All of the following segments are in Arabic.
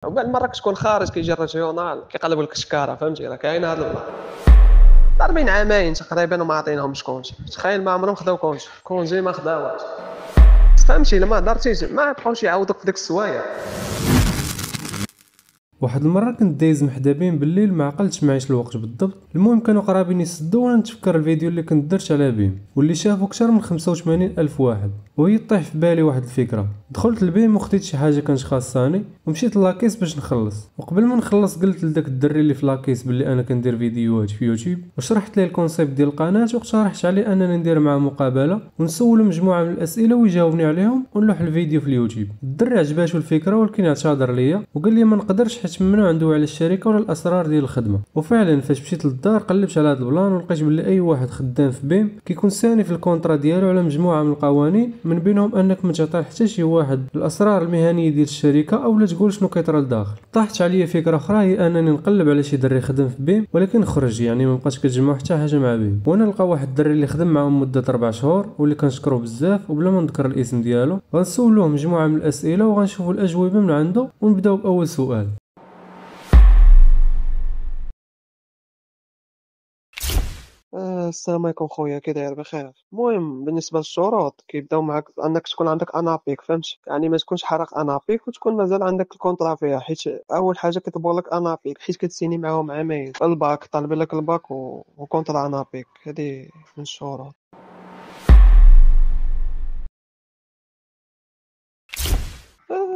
وبعد المره كتكون خارج كيجي الريجيونال كيقلبوا لك الشكاره، فهمتي؟ راه كاين هاد ضاربين عامين تقريبا وما عطيناهمش كونجي. تخيل ما عمرهم خداو كونجي ما خداوهاش، فهمتي؟ لما هضرتيش ما بقاوش يعاودوك في ديك السوايع. واحد المره كنت دايز محدابين بالليل ما عقلتش معيش الوقت بالضبط. المهم كانوا قرابين يسدوا وانا نتفكر الفيديو اللي كنت درت على بيم واللي شافو اكثر من 85 الف واحد، وهي طيح في بالي واحد الفكره. دخلت للبيم وخديت شي حاجه كانت خاصاني ومشيت لاكيس باش نخلص. وقبل ما نخلص قلت لذاك الدري اللي في لاكيس باللي انا كندير فيديوهات في يوتيوب وشرحت ليه الكونسيبت ديال القناه واقترحت عليه اننا ندير معاه مقابله ونسولو مجموعه من الاسئله ويجاوبني عليهم ونلوح الفيديو في اليوتيوب. الدري عجباتو الفكره ولكن اعتذر ليا وقال لي ما نقدرش حيت ممنوع عنده على الشركه ولا الاسرار ديال الخدمه. وفعلا فاش مشيت للدار قلبت على هذا البلان ولقيت بلي اي واحد خدام في بيم كيكون ساني في الكونطرا ديالو على مجموعه من القوانين، من بينهم انك ما تعطي حتى شي واحد الاسرار المهنيه ديال الشركه او لا تقول شنو كيطرى لداخل. طاحت عليا فكره اخرى هي انني نقلب على شي دري خدم في بيم ولكن خرج، يعني ما بقاش كتجمع حتى حاجه مع بيم. وانا نلقى واحد الدري اللي خدم معاهم مده 4 شهور واللي كنشكرو بزاف وبلا ما نذكر الاسم ديالو، غنسولوه مجموعه من الاسئله وغنشوفوا الاجوبه من عنده ونبداو باول سؤال. السلام عليكم خويا، كي داير؟ بخير. المهم بالنسبه للشروط كيبداو معاك انك تكون عندك انابيك، فهمتي؟ يعني ما تكونش حرق انابيك وتكون مازال عندك الكونطرا فيها، حيت اول حاجه كيطلبوا لك انابيك حيت كتسيني معاهم عامين. الباك طالب لك الباك وكونطرا انابيك، هذه من الشروط.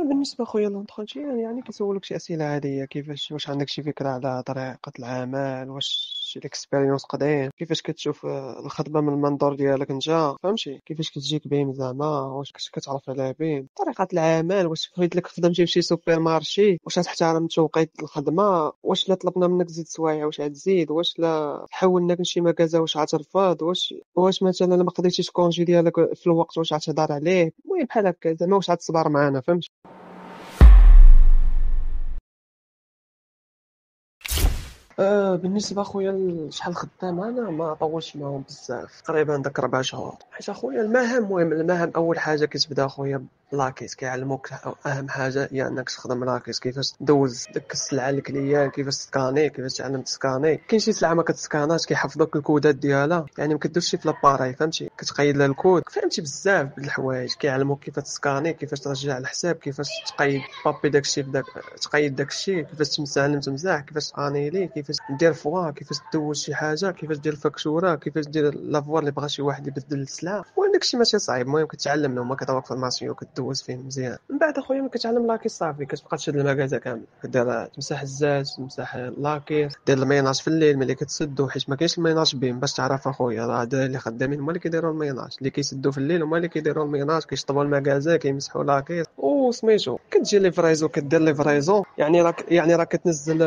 بالنسبه خويا لونتروتيان يعني كيسولوك شي اسئله عاديه، كيفاش واش عندك شي فكره على طريقه العمل، واش شي اكسبيريونس قديم، كيفاش كتشوف الخدمه من المنظور ديالك انت، فهمتي؟ كيفاش كتجيك بيم زعما، واش كتعرف على بيم طريقه العمل، واش بغيت لك خدمتي في شي سوبر مارشي واش غتحترم توقيت الخدمه، واش لا طلبنا منك تزيد سوايع واش غتزيد، واش لا حولناك لشي مكازا واش غترفض، واش مثلا ما قضيتيش كونجي ديالك في الوقت واش غتهضر عليه. المهم بحال هكا زعما واش غتصبر معانا، فهمتي؟ بالنسبة خويا لشحال خدام أنا ما طولتش معاهم بزاف، تقريبا داك 4 شهور. حيت أخويا المهام أول حاجة كتبدا أخويا لاكيس، كيعلموك أهم حاجة هي أنك تخدم لاكيس، كيفاش دوز ديك السلعة للكليان، كيفاش تسكاني، كيفاش تعلم تسكاني. كاين شي سلعة ما كتسكاناش كيحفظوك الكودات ديالها، يعني ما كديرش شي في لاباراي، فهمتي؟ كتقيد لها الكود، فهمتي؟ بزاف د الحوايج كيعلموك كيفاش تسكاني، كيفاش ترجع الحساب، كيفاش تقيد بابي داكشي تقيد داكشي، كيفاش تمسح كيفاش تانيلي، كيفاش دير فوا، كيفاش دوز شي حاجه، كيفاش دير الفاكتوره، كيفاش دير لافوار اللي بغى شي واحد يبدل السلعه. المهم داكشي ماشي صعيب، المهم كتعلم لهم، كتعرف فورماسيون وكدوز فيه مزيان. من بعد اخويا ما كتعلم لاكي صافي كتبقى تشد المكازا كامل، كدير تمسح الزاج، تمسح لاكي، دير الميناج في الليل ملي كتسدو، حيت ما كاينش الميناج بين باش تعرف اخويا. راه الدراري اللي خدامين هما اللي كيديروا الميناج، اللي كيسدو في الليل هما اللي كيديروا الميناج، كيشطبوا المكازا، كيمسحوا لاكي وسميتو. كتجي ليفريزو، كدير ليفريزون، يعني راك كتنزل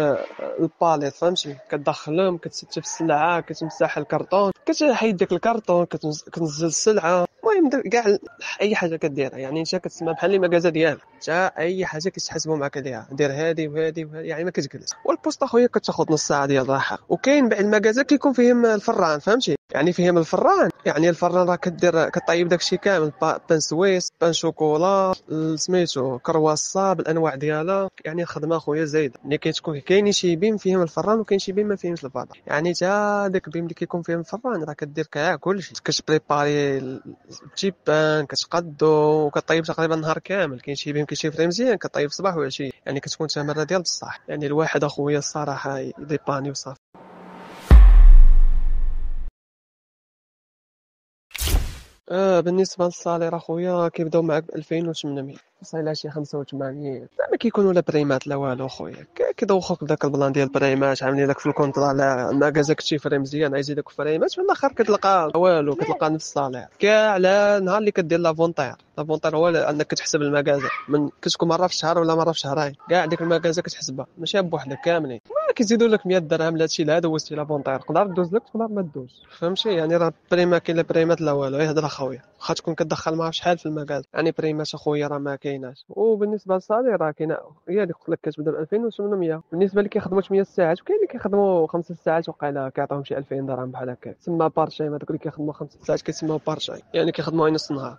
الباليت، فهمتي؟ كتدخلهم، كتستف السلعه، كتمسح الكرتون، كتحيد داك الكرتون، كتنزل السلعه. المهم كاع اي حاجه كديرها، يعني انت كتسمى بحال اللي مكازا ديالك انت، اي حاجه كتحاسبوا معاك عليها، دير هادي وهادي وهادي، يعني ما كتجلس. والبوست اخويا كتاخذ نص ساعه ديال الراحه. وكاين بعد المكازا كيكون فيهم الفران، فهمتي؟ يعني فيهم الفران، يعني الفران راه كطيب داكشي كامل، بان سويس، بان شوكولا، سميتو كرواسا بالانواع ديالها. يعني الخدمه خويا زايده، ملي كتكون كاين شي بيم فيهم الفران وكاين شي بيم ما فيهمش الفران. يعني تا داك البيم اللي كيكون فيهم الفران راه كدير كاع كلشي، كتبريباري التيبان، كتقادو وكطيب تقريبا نهار كامل. كاين شي بيم كيشيفري مزيان كطيب صباح وعشيه، يعني كتكون تمره ديال بصح. يعني الواحد اخويا الصراحه يديباني وصافي. بالنسبه للصالير اخويا كيبداو معاك ب 2800 وصايله شي 85. زعما كيكونوا لا بريمات لا والو خويا، كيدوخوك بداك البلان ديال بريمات، عاملين لك في الكونطرا لا المكازا كتشيفري مزيان يزيدك فريمات، في الاخر كتلقى والو، كتلقى نفس الصالير كاع على نهار اللي كدير لافونتير هو انك كتحسب المكازا من كتكون مره في الشهر ولا مره في شهرين، كاع ديك المكازا كتحسبها ماشي بوحدك كاملين. كيزيدوا لك 100 درهم لهادشي لا دوزتي لافونتير، تقدر دوز لك تقدر ما دوز، فهمتي؟ يعني راه بريما كاين لا بريمات لا والو، غير هضر اخويا واخا تكون كتدخل معاه شحال في المكان، يعني بريمات اخويا راه ما كايناش. وبالنسبه للصالير راه كاينه هي اللي قلت لك كتبدا ب 2800 بالنسبه اللي كيخدموا 8 ساعات، وكاين اللي كيخدموا 5 ساعات وقيلا كيعطيهم شي 2000 درهم بحال هكا، تسمى بارشايم. هذوك اللي كيخدموا 5 ساعات كيسموا بارشايم، يعني كيخدموا غير نص نهار.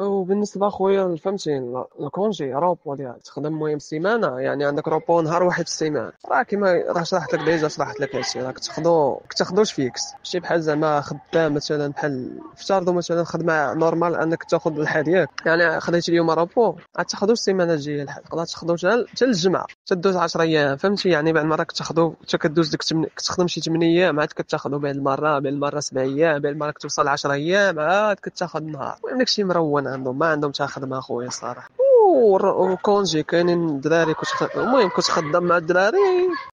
وبالنسبه اخويا فهمتي الكونجي روبو ديالك تخدم المهم السيمانه، يعني عندك روبو نهار واحد في السيمانه، راه كيما راه شرحت لك ديجا، شرحت لك هادشي، راك تاخدوش فيكس، ماشي بحال زعما خدام مثلا بحال افترضوا مثلا خدمه نورمال انك تاخذ الحال ديالك، يعني خديتي اليوم روبو غتاخدو السيمانه الجايه الحال، تقدر تاخدو حتى الجمعه، تدوز 10 ايام فهمتي، يعني بعد مره كتاخدو حتى كدوز ديك كتخدم شي 8 ايام عاد كتاخدو بعد المره 7 ايام، بعد المره كتوصل 10 ايام عاد كتاخد نهار، المهم داكشي مرون عندهم، ما عندهم حتى خدمه اخويا الصراحه. وكونجي كاينين دراري المهم كنت خدام مع الدراري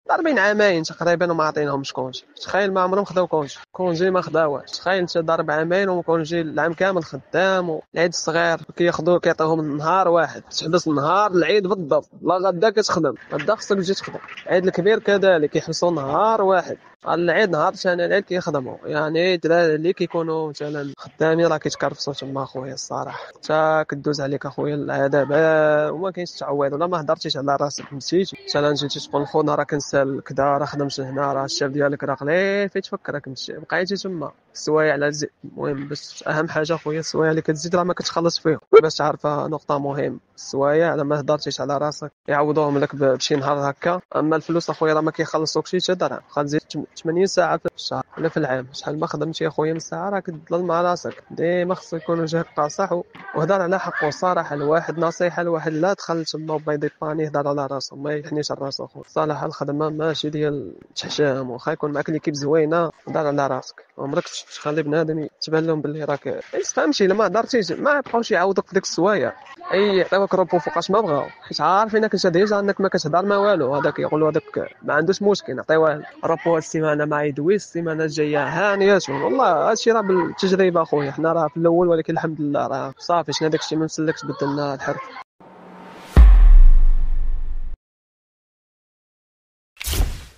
ضاربين عامين تقريبا وما عطيناهمش كونجي، تخيل ما عمرهم خداو كونجي ما خداوهاش، تخيل انت ضارب عامين وكونجي العام كامل خدام، والعيد الصغير كيعطيوهم نهار واحد، تحبس نهار العيد بالضبط، لا غدا كتخدم غدا خصك تجي تخدم، العيد الكبير كذلك يحبسوا نهار واحد، العيد نهار ثاني العيد كيخدموا، يعني الدراري اللي كيكونوا مثلا خدامين راه كيتكرفسوا تما اخويا الصراحه، حتى كدوز عليك اخويا العذاب وما كاينش تعويض، ولا ما هضرتيش على راسك مشيتي مثلا جيتي تقول خونا راه كنسال كذا، راه خدمت هنا، راه الشاف ديالك راه قليل فين تفكرك تمشي، بقيتي تما السوايع على المهم باش اهم حاجه اخويا السوايع اللي كتزيد راه ما كتخلص فيهم، باش تعرف نقطه مهم، السوايع لما هضرتيش على راسك يعوضوهم لك بشي نهار هكا، اما الفلوس اخويا راه ما كيخلصوكش حتى درهم، غتزيد 80 ساعه في الشهر ولا في العام، شحال ما خدمتي اخويا من ساعه راه كتظلم مع راسك، ديما خصك يكون وجهك قاصح وهضر على حقه الصراحه، الواحد نصيحه الواحد لا دخل تما بيض باني هضر على راسه، ما يحنيش على راسه اخويا صراحه، الخدمه ماشي ديال تحشام، واخا يكون معاك ليكيب زوينه هضر على راسك، عمرك تخلي بنادم تبان لهم باللي راك فهمتي، الا ما هضرتيش ما يبقاوش يعاودوك في ديك السوايع، اي يعطيوك روبو فوقاش ما بغاو، حيت عارفينك انت ديجا انك ما كتهضر ما والو، هذاك يقولوا هذاك ما عندوش مشكل نعطيوه روبو هاد السيمانه ما يدويش، السيمانه الجايه هانيات، والله هادشي راه بالتجربه اخويا، حنا راه في الاول ولكن الحمد لله راه صافي شنا داكشي ما مسلكش بدلنا الحرف.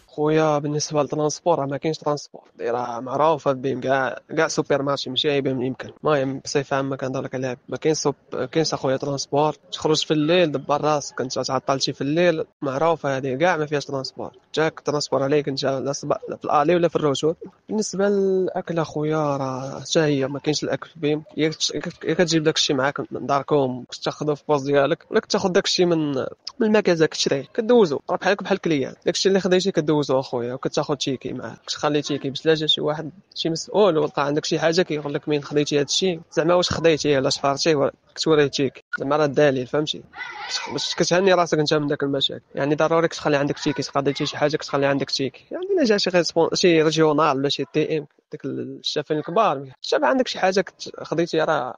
خويا بالنسبه للترونسبور ما كاينش ترونسبور، راه معروفه بهم كاع سوبر مارشي ماشي عيبهم يمكن، المهم بصفه عامه كنهضر لك عليها، ما كاينش كاينش اخويا ترونسبور، تخرج في الليل دبر راسك انت تعطلتي في الليل، معروفه هذه كاع ما فيهاش ترونسبور، جاك ترونسبور عليك انت لا في الالي ولا في الروتور. بالنسبه للاكل اخويا راه حتى هي ما كاينش الاكل بهم، يا كتجيب داكشي معاك من داركم تاخذه في بوز ديالك، ولا تاخذ داكشي من المكازا كتشريه كدوزو، راه بحالك بحال الكليان، داكشي اللي خديتي كدوزو اخويا، وكتاخذ تيكي معاك، كتخلي تيكي باش لا جا شي واحد شي مسؤول ولقى عندك شي حاجه كيقول لك منين خديتي هادشي، زعما واش خديتيه ولا شفرتيه كتوريه تيكي، زعما راه الدليل فهمتي، باش كتهني راسك انت من داك المشاكل، يعني ضروري كتخلي عندك تيكي، خديتي شي حاجه كتخلي عندك تيكي، يعني الا جا شي ريجيونال ولا شي تي ام ديك الشافين الكبار، شاف عندك شي حاجه خديتي راه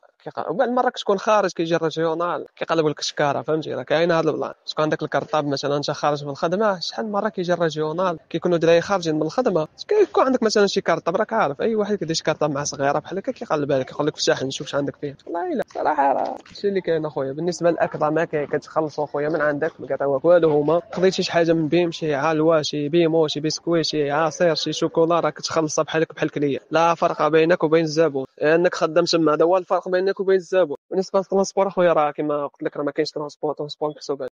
وبعد المره كتكون خارج كيجي الريجيونال كيقلب لك الشكاره فهمتي، راه كاين هذا البلان، تكون عندك الكرطاب مثلا انت خارج من الخدمه، شحال من مره كيجي الريجيونال كيكونوا دراري خارجين من الخدمه، كيكون عندك مثلا شي كرطاب، راك عارف اي واحد كيدير شي كرطاب مع صغيره بحال هكا كيقلب عليك يقول لك فتح نشوف واش عندك فيه، والله الا صراحه راه هادشي اللي كاين اخويا. بالنسبه للاكل راه ما كاين، كتخلصوا اخويا من عندك ما كيعطيوك والو، هما خديتي شي حاجه من بيم شي علوه شي بيمو شي بسكوي شي عصير شي شوكولا راه كتخلصها بحالك بحال الكليه، لا فرق بينك وبين الزبون انك خدام تما، هذا هو الفرق بينك وبين الزبون. بالنسبه للترونسبور اخويا راه كما قلت لك راه ما كاينش ترونسبور محسوب